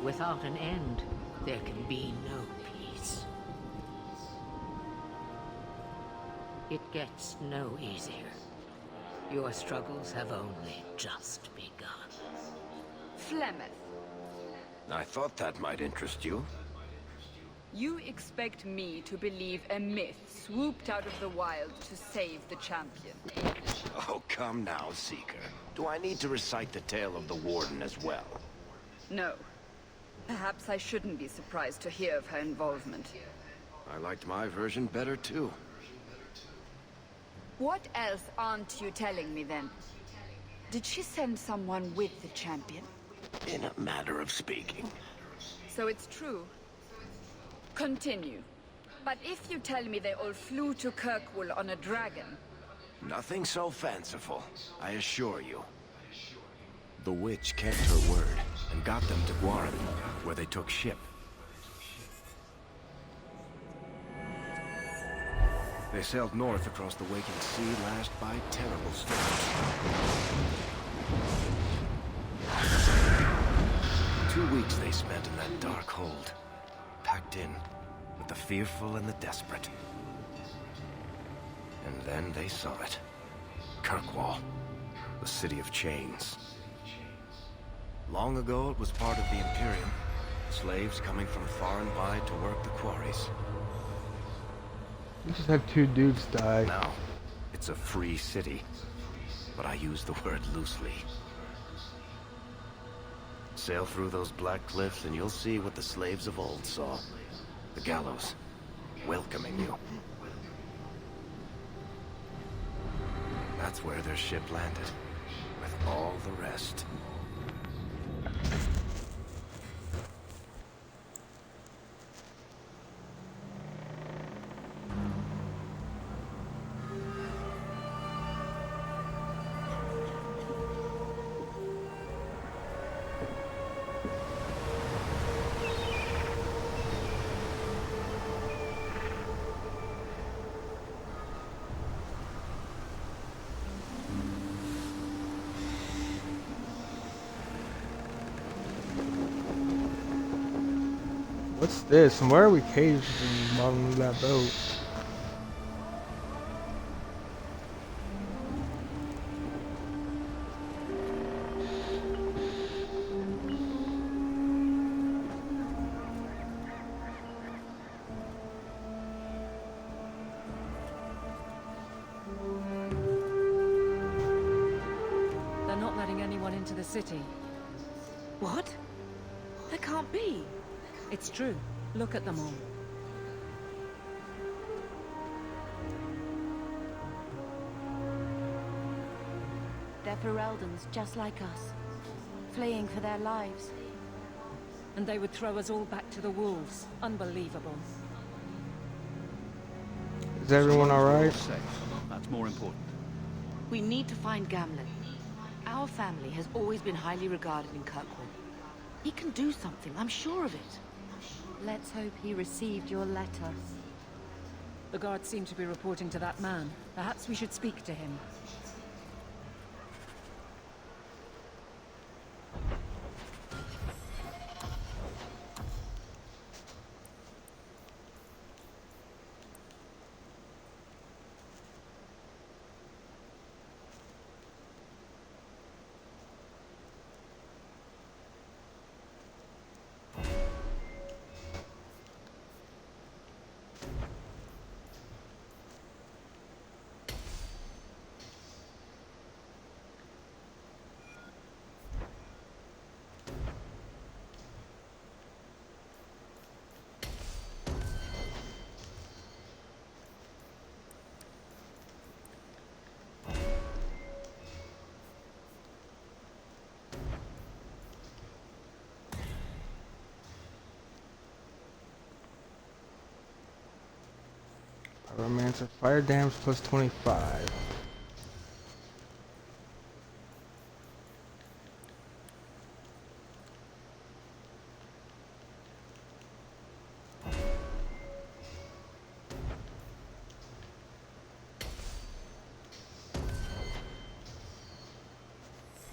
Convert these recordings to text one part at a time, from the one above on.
Without an end, there can be no peace. It gets no easier. Your struggles have only just begun. Flemeth, I thought that might interest you. you expect me to believe a myth swooped out of the wild to save the champion? Oh, come now, Seeker. Do I need to recite the tale of the Warden as well? No. Perhaps I shouldn't be surprised to hear of her involvement. I liked my version better, too. What else aren't you telling me, then? Did she send someone with the champion? In a matter of speaking. So it's true. Continue. But if you tell me they all flew to Kirkwall on a dragon... Nothing so fanciful, I assure you. The witch kept her word, and got them to Guaran, where they took ship. They sailed north across the waking sea, lashed by terrible storms. 2 weeks they spent in that dark hold, packed in with the fearful and the desperate. And then they saw it. Kirkwall, the city of chains. Long ago it was part of the Imperium, slaves coming from far and wide to work the quarries. We just had 2 dudes die. Now, it's a free city, but I use the word loosely. Sail through those black cliffs and you'll see what the slaves of old saw. The gallows, welcoming you. That's where their ship landed, with all the rest. What's this? And why are we caged in bottom of that boat? They're not letting anyone into the city. What? That can't be. It's true. Look at them all. They're Fereldans, just like us. Fleeing for their lives. And they would throw us all back to the wolves. Unbelievable. Is everyone alright? Safe. That's more important. We need to find Gamlen. Our family has always been highly regarded in Kirkwall. He can do something, I'm sure of it. Let's hope he received your letter. The guards seem to be reporting to that man. Perhaps we should speak to him. Pyromancer, fire damage plus 25.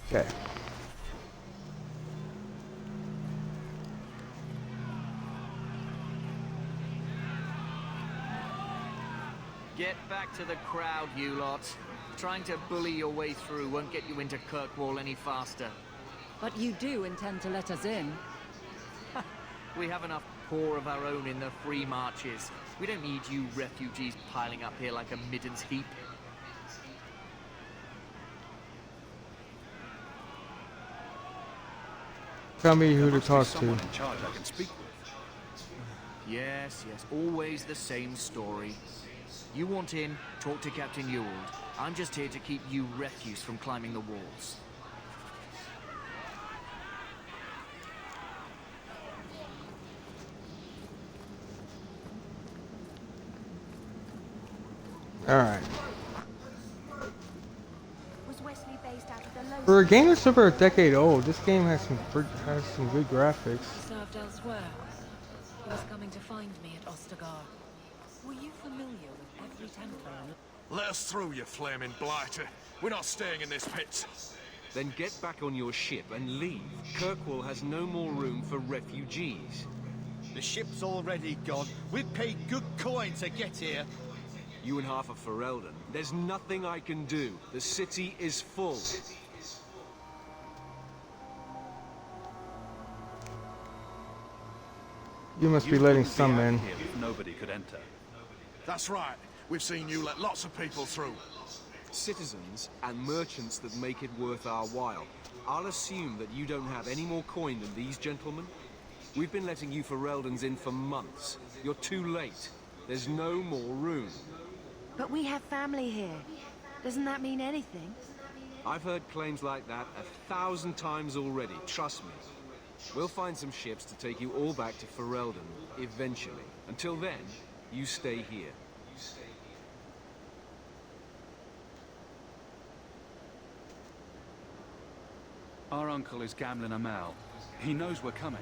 Okay. Get back to the crowd, you lot. Trying to bully your way through won't get you into Kirkwall any faster. But you do intend to let us in. We have enough poor of our own in the free marches. We don't need you refugees piling up here like a middens heap. Tell me who There to must be talk someone to. in charge I can speak with. Yes, always the same story. You want in, talk to Captain Ewald. I'm just here to keep you refuse from climbing the walls. Alright. Was Wesley based out of the low? For a game that's over a decade old, this game has some good graphics. Served elsewhere. He was coming to find me at Ostagar. Were you familiar with every Templar? Let us through, you flaming blighter. We're not staying in this pit. Then get back on your ship and leave. Kirkwall has no more room for refugees. The ship's already gone. We paid good coin to get here. You and half of Ferelden. There's nothing I can do. The city is full. You must be You letting wouldn't some out in. here if nobody could enter. That's right. We've seen you let lots of people through. Citizens and merchants that make it worth our while. I'll assume that you don't have any more coin than these gentlemen. We've been letting you Fereldans in for months. You're too late. There's no more room. But we have family here. Doesn't that mean anything? I've heard claims like that 1,000 times already, trust me. We'll find some ships to take you all back to Ferelden, eventually. Until then, you stay here. Our uncle is Gamlen Amal. He knows we're coming.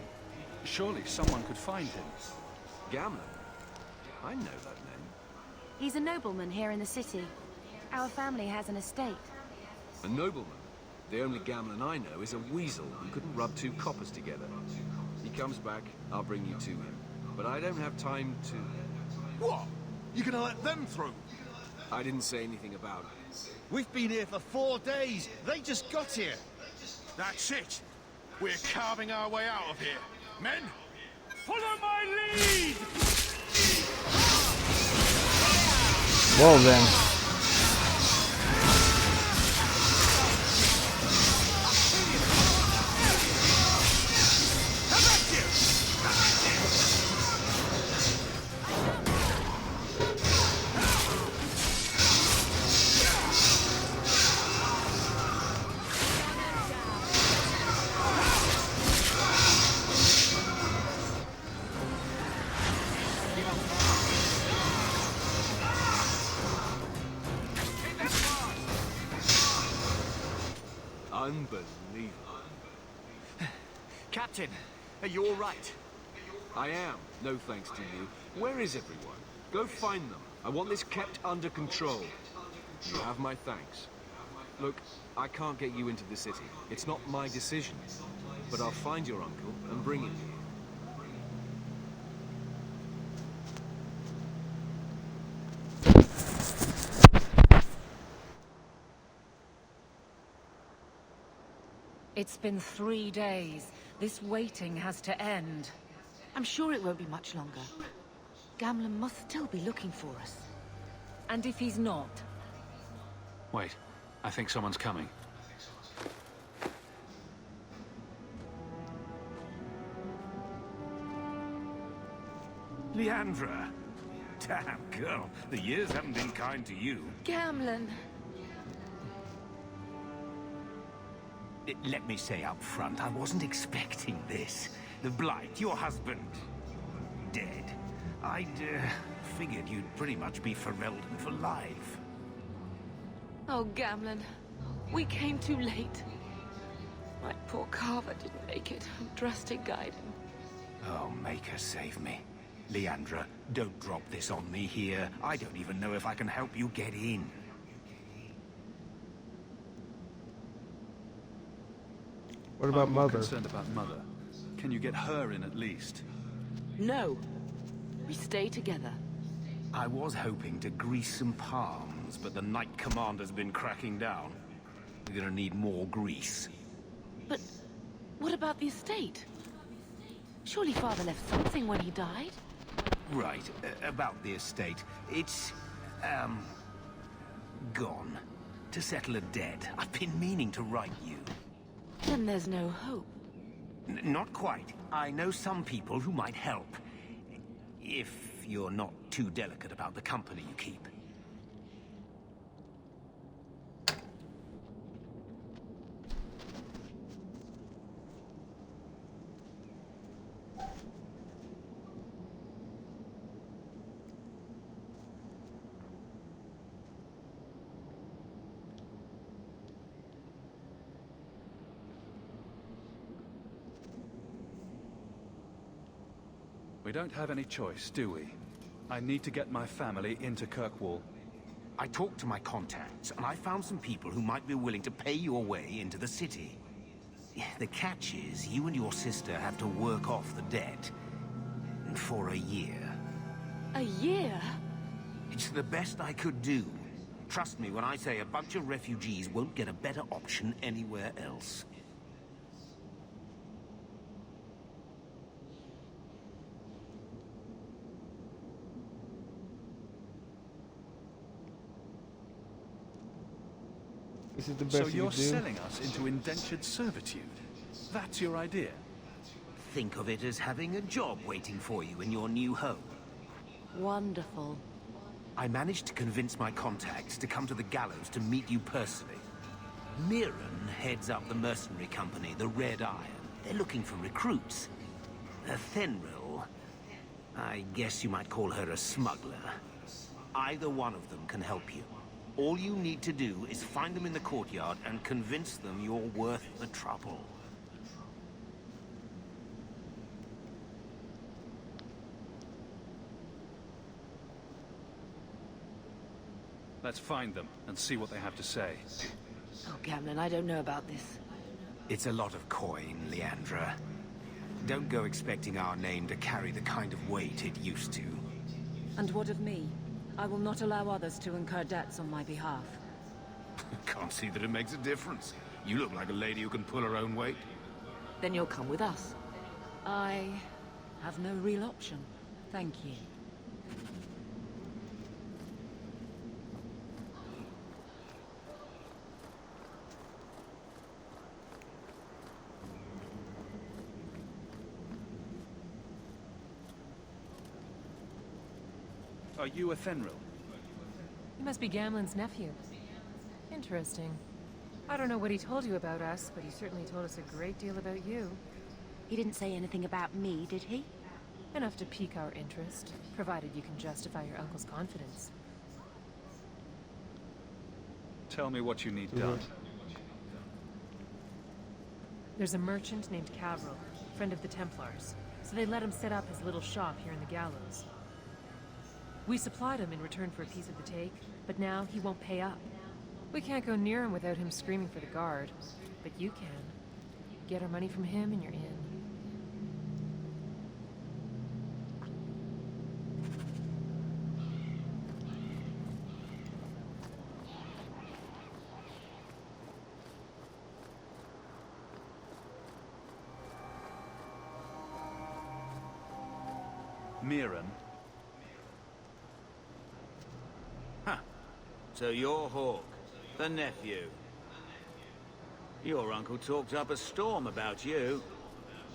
Surely someone could find him. Gamlen? I know that name. He's a nobleman here in the city. Our family has an estate. A nobleman? The only Gamlen I know is a weasel who couldn't rub two coppers together. He comes back, I'll bring you to him. But I don't have time to... What? You gonna let them through? I didn't say anything about it. We've been here for 4 days. They just got here. That's it. We're carving our way out of here. Men, follow my lead! Well then. Unbelievable. Captain, are you all right? I am, no thanks to you. Where is everyone? Go find them. I want this kept under control. You have my thanks. Look, I can't get you into the city. It's not my decision. But I'll find your uncle and bring him here. It's been 3 days. This waiting has to end. I'm sure it won't be much longer. Gamlen must still be looking for us. And if he's not? Wait, I think someone's coming. Leandra. Damn, girl. The years haven't been kind to you. Gamlen! Let me say up front, I wasn't expecting this. The Blight, your husband, dead. I'd figured you'd pretty much be Ferelden for life. Oh, Gamlen. We came too late. My poor Carver didn't make it. Drastic guide him. Oh, make her save me. Leandra, don't drop this on me here. I don't even know if I can help you get in. What about I'm more Mother? concerned about Mother. Can you get her in at least? No. We stay together. I was hoping to grease some palms, but the Knight Commander's been cracking down. We're gonna need more grease. But what about the estate? Surely Father left something when he died? Right, about the estate. It's, gone. To settle a debt. I've been meaning to write you. Then there's no hope. Not quite. I know some people who might help. If you're not too delicate about the company you keep. We don't have any choice, do we? I need to get my family into Kirkwall. I talked to my contacts, and I found some people who might be willing to pay your way into the city. The catch is, you and your sister have to work off the debt. For a year. A year? It's the best I could do. Trust me when I say a bunch of refugees won't get a better option anywhere else. This is the best So you you're can do. selling us into indentured servitude? That's your idea? Think of it as having a job waiting for you in your new home. Wonderful. I managed to convince my contacts to come to the gallows to meet you personally. Mirren heads up the mercenary company, the Red Iron. They're looking for recruits. Fenrir, I guess you might call her a smuggler. Either one of them can help you. All you need to do is find them in the courtyard and convince them you're worth the trouble. Let's find them and see what they have to say. Oh, Gamlen, I don't know about this. It's a lot of coin, Leandra. Don't go expecting our name to carry the kind of weight it used to. And what of me? I will not allow others to incur debts on my behalf. Can't see that it makes a difference. You look like a lady who can pull her own weight. Then you'll come with us. I have no real option. Thank you. Are you a Fenrir? You must be Gamlen's nephew. Interesting. I don't know what he told you about us, but he certainly told us a great deal about you. He didn't say anything about me, did he? Enough to pique our interest, provided you can justify your uncle's confidence. Tell me what you need done. There's a merchant named Cavril, friend of the Templars, so they let him set up his little shop here in the Gallows. We supplied him in return for a piece of the take, but now he won't pay up. We can't go near him without him screaming for the guard, but you can. Get our money from him and you're in. Mirren. So you're Hawke, the nephew. Your uncle talked up a storm about you.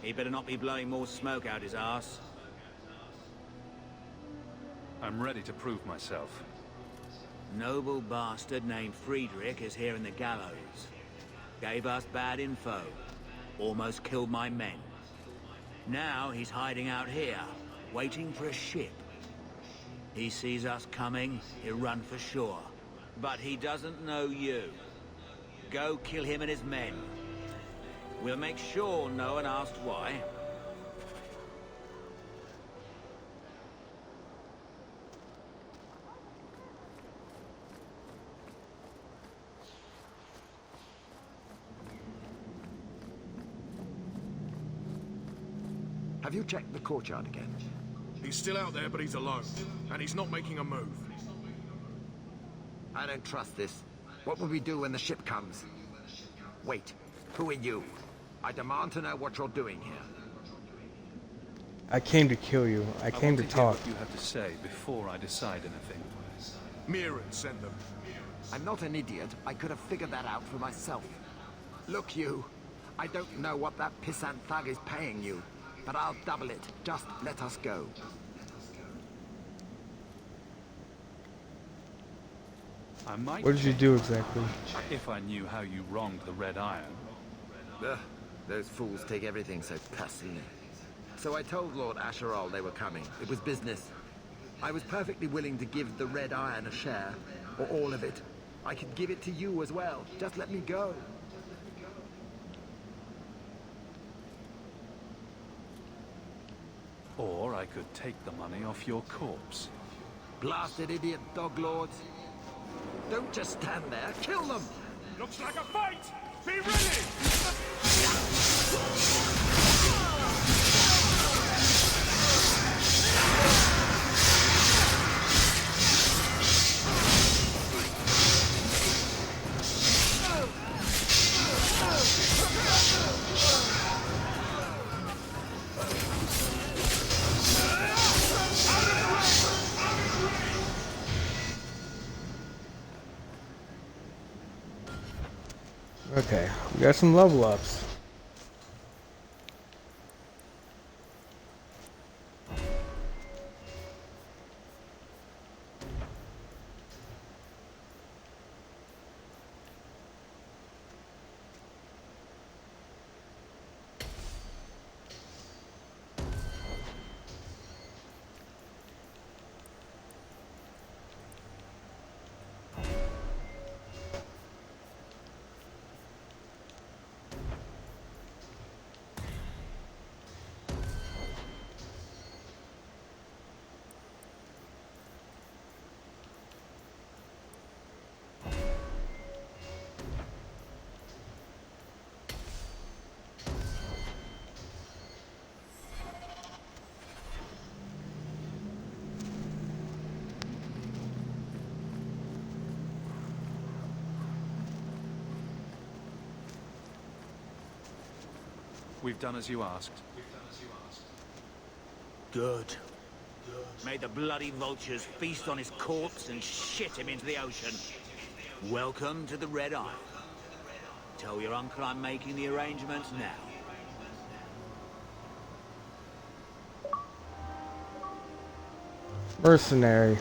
He better not be blowing more smoke out his arse. I'm ready to prove myself. Noble bastard named Friedrich is here in the gallows. Gave us bad info. Almost killed my men. Now he's hiding out here, waiting for a ship. He sees us coming, he'll run for shore. But he doesn't know you. Go kill him and his men. We'll make sure no one asks why. Have you checked the courtyard again? He's still out there, but he's alone. And he's not making a move. I don't trust this. What will we do when the ship comes? Wait, who are you? I demand to know what you're doing here. I came to kill you. I came to hear talk. what you have to say before I decide anything. Mirren sent them. I'm not an idiot. I could have figured that out for myself. Look, you. I don't know what that pissant thug is paying you, but I'll double it. Just let us go. I might. What did you do exactly? If I knew how you wronged the Red Iron. Ugh, those fools take everything so personally. So I told Lord Asheral they were coming. It was business. I was perfectly willing to give the Red Iron a share, or all of it. I could give it to you as well. Just let me go. Or I could take the money off your corpse. Blasted idiot dog lords. Don't just stand there. Kill them! Looks like a fight! Be ready! Okay, we got some level ups. We've done as you asked. Good. May the bloody vultures feast on his corpse and shit him into the ocean. Welcome to the Red Isle. Tell your uncle I'm making the arrangements now. Mercenary.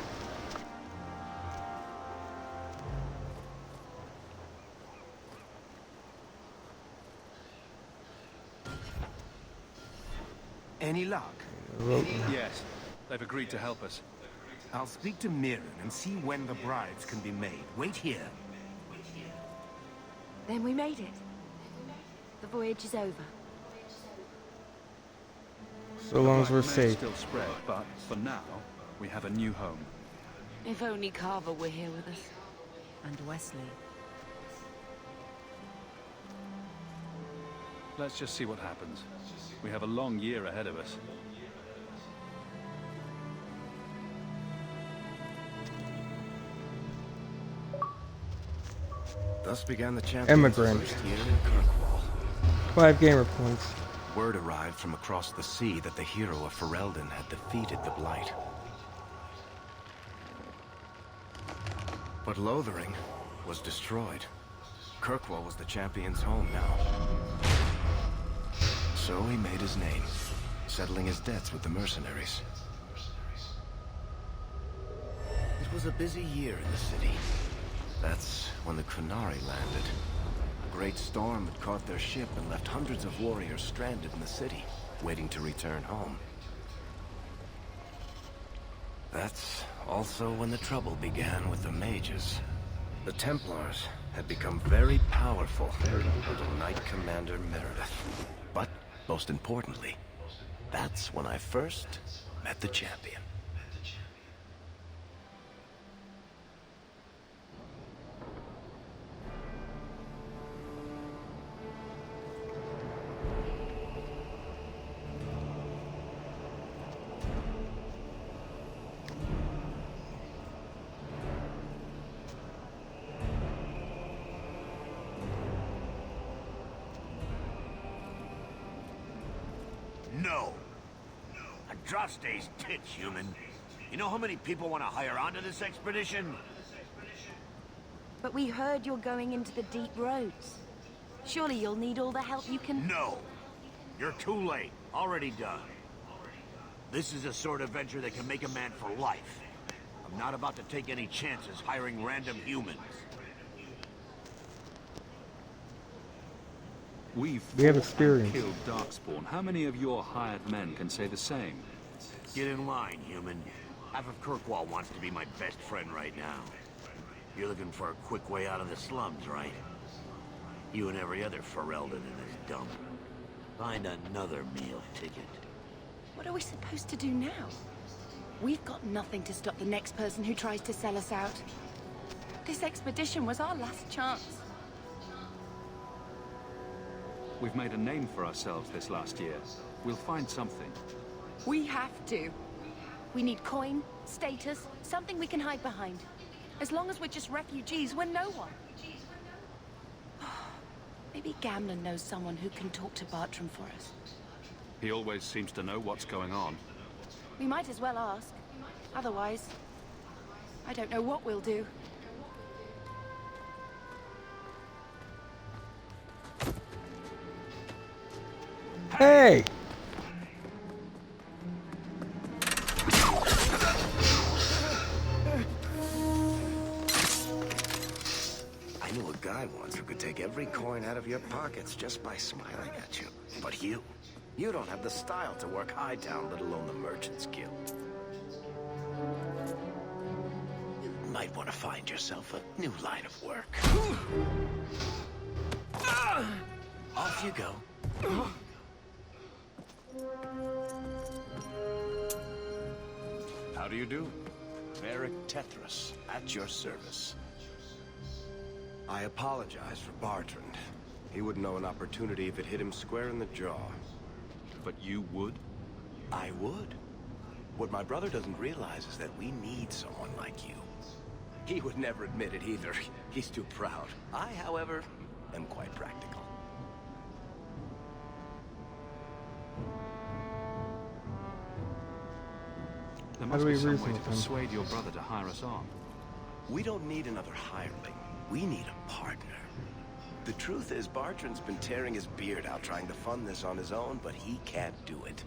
Any luck? Yes, they've agreed to help us. I'll speak to Mirren and see when the bribes can be made. Wait here. Then we made it. The voyage is over. So long as we're The light may safe. still spread, but for now, we have a new home. If only Carver were here with us. And Wesley. Let's just see what happens. We have a long year ahead of us. Thus began the champion's Emigrant. first year in Kirkwall. 5 gamer points. Word arrived from across the sea that the hero of Ferelden had defeated the Blight. But Lothering was destroyed. Kirkwall was the champion's home now. So he made his name, settling his debts with the mercenaries. It was a busy year in the city. That's when the Qunari landed. A great storm had caught their ship and left hundreds of warriors stranded in the city, waiting to return home. That's also when the trouble began with the mages. The Templars had become very powerful under Knight Commander Meredith. But, most importantly, that's when I first met the champion. No. Andraste's tits, human. You know how many people want to hire onto this expedition? But we heard you're going into the deep roads. Surely you'll need all the help you can... No. You're too late. Already done. This is a sort of venture that can make a man for life. I'm not about to take any chances hiring random humans. We have experience. Killed Darkspawn. How many of your hired men can say the same? Get in line, human. Half of Kirkwall wants to be my best friend right now. You're looking for a quick way out of the slums, right? You and every other Ferelden in this dump. Find another meal ticket. What are we supposed to do now? We've got nothing to stop the next person who tries to sell us out. This expedition was our last chance. We've made a name for ourselves this last year. We'll find something. We have to. We need coin, status, something we can hide behind. As long as we're just refugees, we're no one. Maybe Gamlen knows someone who can talk to Bartram for us. He always seems to know what's going on. We might as well ask. Otherwise, I don't know what we'll do. Hey! I knew a guy once who could take every coin out of your pockets just by smiling at you. But you don't have the style to work Hightown, let alone the Merchants Guild. You might want to find yourself a new line of work. Off you go. How do you do? Varric Tethras, at your service. I apologize for Bartrand. He wouldn't know an opportunity if it hit him square in the jaw. But you would? I would. What my brother doesn't realize is that we need someone like you. He would never admit it either. He's too proud. I, however, am quite practical. There How must do we be some reason way to with him? persuade your brother to hire us on. We don't need another hireling. We need a partner. The truth is, Bartrand's been tearing his beard out trying to fund this on his own, but he can't do it.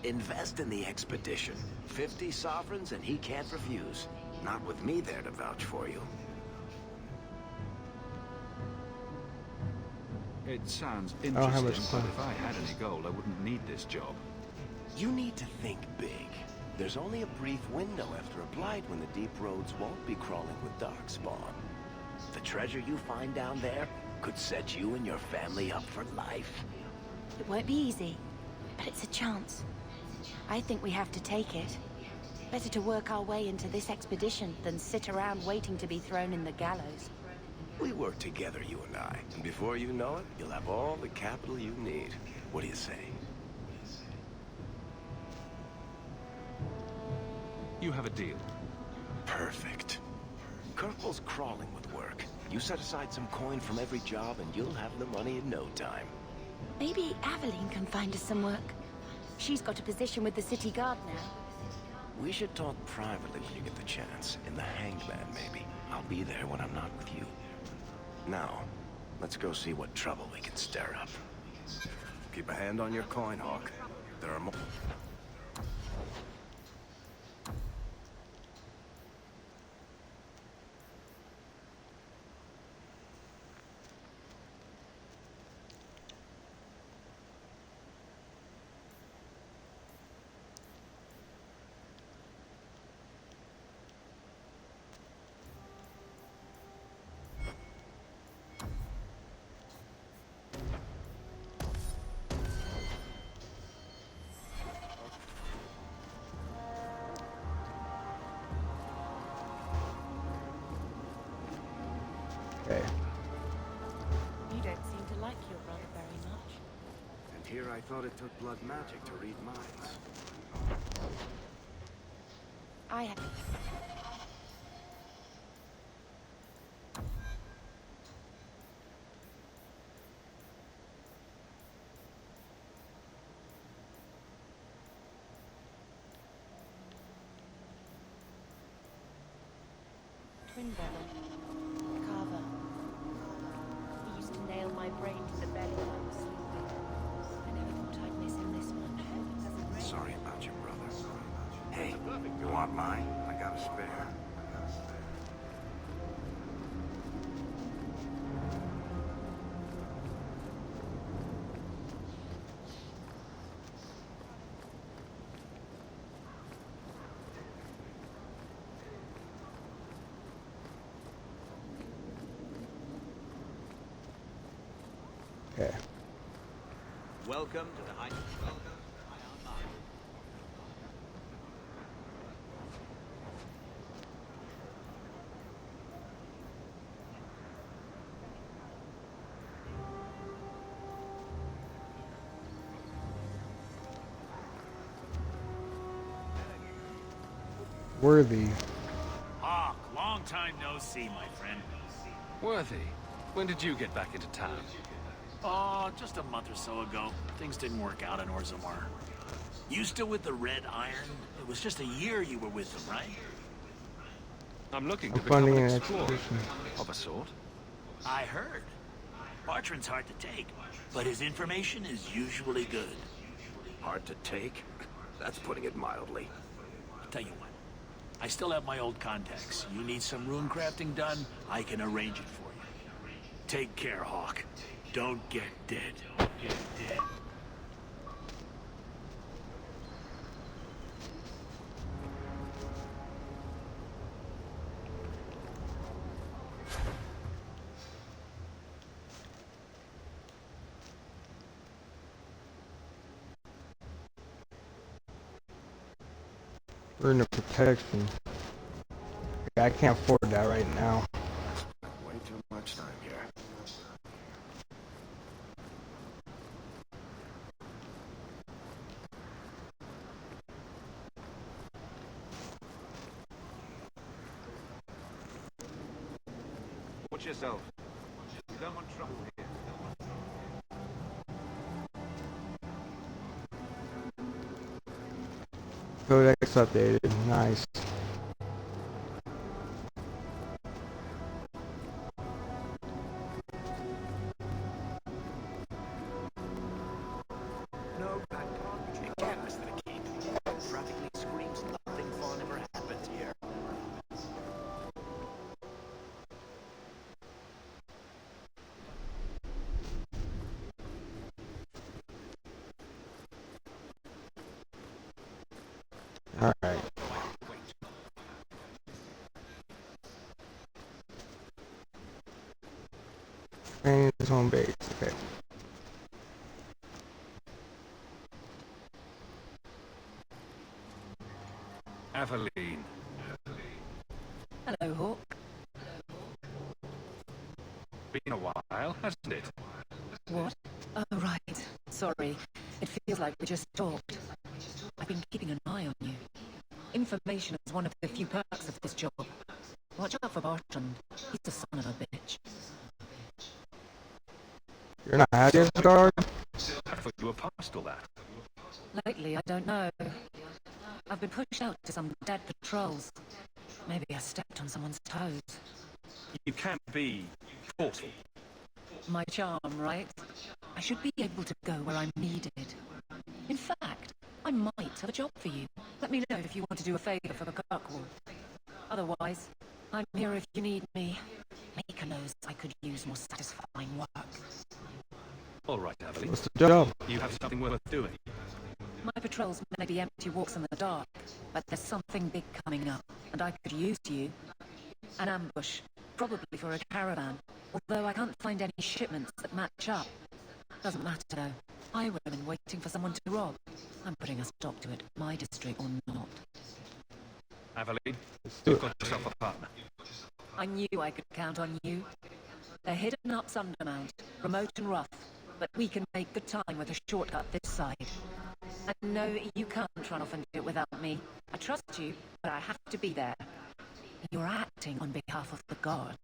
Invest in the expedition. 50 sovereigns and he can't refuse. Not with me there to vouch for you. It sounds I don't have interesting, much but time. if I had any gold, I wouldn't need this job. You need to think big. There's only a brief window after a blight when the deep roads won't be crawling with darkspawn. The treasure you find down there could set you and your family up for life. It won't be easy, but it's a chance. I think we have to take it. Better to work our way into this expedition than sit around waiting to be thrown in the gallows. We work together, you and I, and before you know it, you'll have all the capital you need. What do you say? You have a deal. Perfect. Kirkwall's crawling with work. You set aside some coin from every job and you'll have the money in no time. Maybe Aveline can find us some work. She's got a position with the city guard now. We should talk privately when you get the chance. In the Hanged Man, maybe. I'll be there when I'm not with you. Now, let's go see what trouble we can stir up. Keep a hand on your coin, Hawk. There are more... Okay. You don't seem to like your brother very much. And here I thought it took blood magic to read minds. I have... twin brother, Carver. He used to nail my brain to the bed when I was sleeping. I never thought I'd miss him this much. Sorry about your brother. Hey, you want mine? I got a spare. Okay. Welcome to the High. Worthy. Hawk, long time no see, my friend. Worthy, when did you get back into town? Oh, just a month or so ago. Things didn't work out in Orzammar. You still with the Red Iron? It was just a year you were with them, right? I'm looking I'm to become funding an an explorer. expedition. Of a sort. I heard. Bartrand's hard to take, but his information is usually good. Hard to take? That's putting it mildly. I'll tell you what. I still have my old contacts. You need some rune crafting done, I can arrange it for you. Take care, Hawk. Don't get dead. Get dead. Burn of protection. I can't afford that right now. Way too much time here. Watch yourself. You don't want trouble here. Codex updated. Nice. No, I can't. You can't miss the key. Practically screams nothing fun ever happened here. Alright. Training his home base. Okay. Aveline. Hello, Hawk. Been a while, hasn't it? What? Oh, right. Sorry. It feels like we just talked. I've been keeping an eye on you. Information is one of the few perks of this job. Watch out for Bartrand. He's the son of a bitch. You're not happy as a guard? I thought you were past all that. Lately, I don't know. I've been pushed out to some dead patrols. Maybe I stepped on someone's toes. You can't be forceful. My charm, right? I should be able to go where I'm needed. In fact, I might have a job for you. Let me know if you want to do a favor for the Kirkwall. Otherwise, I'm here if you need me. Maker knows I could use more satisfying work. All right, Aveline. What's the job? You have something worth doing. My patrols may be empty walks in the dark, but there's something big coming up, and I could use you. An ambush, probably for a caravan, although I can't find any shipments that match up. Doesn't matter though. Highwaymen waiting for someone to rob. I'm putting a stop to it, my district or not. Aveline, you've got yourself a partner. I knew I could count on you. They're hidden up Sundermount, remote and rough, but we can make good time with a shortcut this side. I know you can't run off and do it without me. I trust you, but I have to be there. You're acting on behalf of the Guard.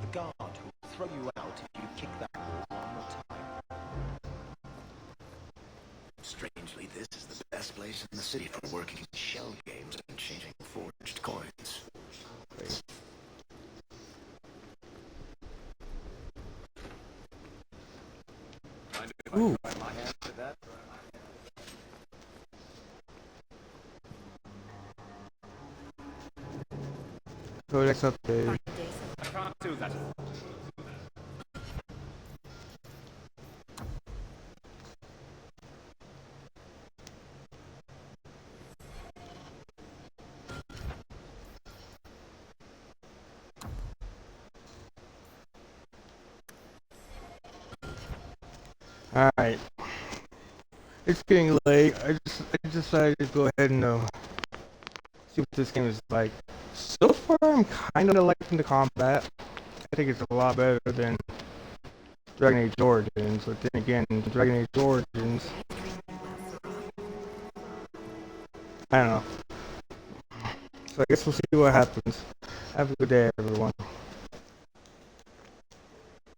The guard will throw you out if you kick that wall one more time. Strangely, this is the best place in the city for working shadows. shell games and chasing forged coins. Ooh. Codex update. I can't do that. Alright. It's getting late. I decided to go ahead and see what this game is like. So far, I'm kind of liking the combat. I think it's a lot better than Dragon Age Origins, but then again, Dragon Age Origins, I don't know. So I guess we'll see what happens. Have a good day, everyone.